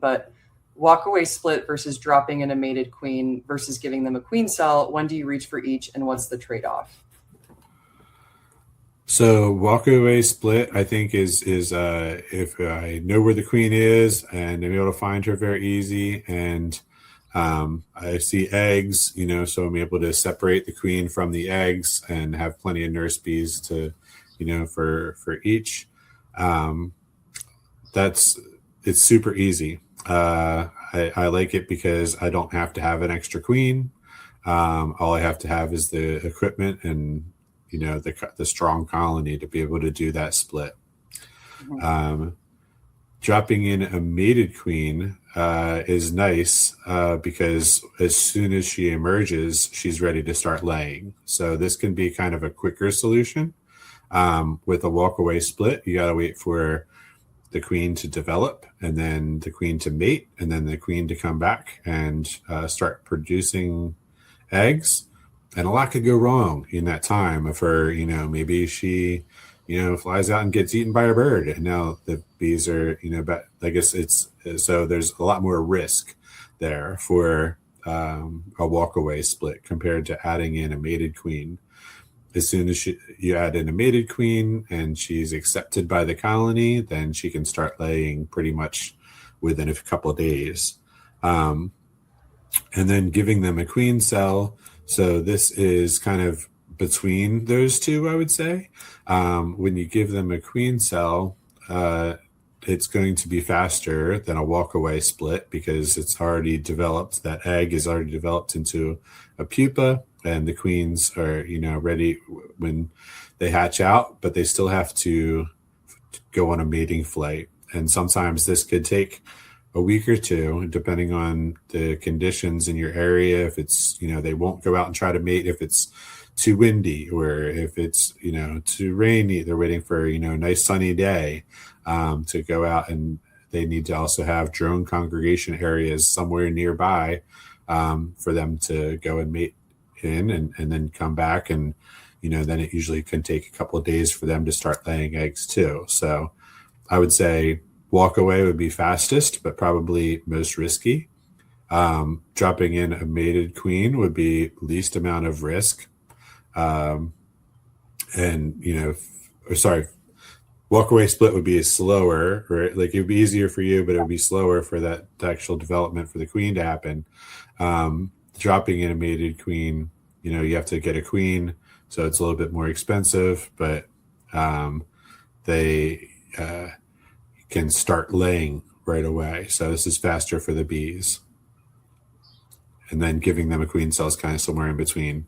but walk away split versus dropping in a mated queen versus giving them a queen cell. When do you reach for each, and what's the trade-off? So walk away split, I think is if I know where the queen is and I'm able to find her very easy, and I see eggs, so I'm able to separate the queen from the eggs and have plenty of nurse bees to, for each. Um, it's super easy. I like it because I don't have to have an extra queen. All I have to have is the equipment and the strong colony to be able to do that split. Dropping in a mated queen is nice because as soon as she emerges, she's ready to start laying. So this can be kind of a quicker solution. With a walkaway split, you got to wait for the queen to develop, and then the queen to mate, and then the queen to come back and start producing eggs. And a lot could go wrong in that time of her, maybe she, flies out and gets eaten by a bird. And now the bees are, but I guess so there's a lot more risk there for a walkaway split compared to adding in a mated queen. As soon as you add in a mated queen and she's accepted by the colony, then she can start laying pretty much within a couple of days. And then giving them a queen cell. So this is kind of between those two, I would say. When you give them a queen cell, it's going to be faster than a walkaway split because it's already developed. That egg is already developed into a pupa, and the queens are, ready when they hatch out, but they still have to go on a mating flight. And sometimes this could take a week or two, depending on the conditions in your area. If it's, they won't go out and try to mate if it's too windy, or if it's, too rainy, they're waiting for, a nice sunny day to go out, and they need to also have drone congregation areas somewhere nearby for them to go and mate in and then come back. And, then it usually can take a couple of days for them to start laying eggs too. So I would say walk away would be fastest, but probably most risky. Dropping in a mated queen would be least amount of risk. Walk away split would be slower, right? Like it would be easier for you, but it would be slower for that actual development for the queen to happen. Dropping in a mated queen, you have to get a queen, so it's a little bit more expensive, but they can start laying right away. So this is faster for the bees. And then giving them a queen cell is kind of somewhere in between.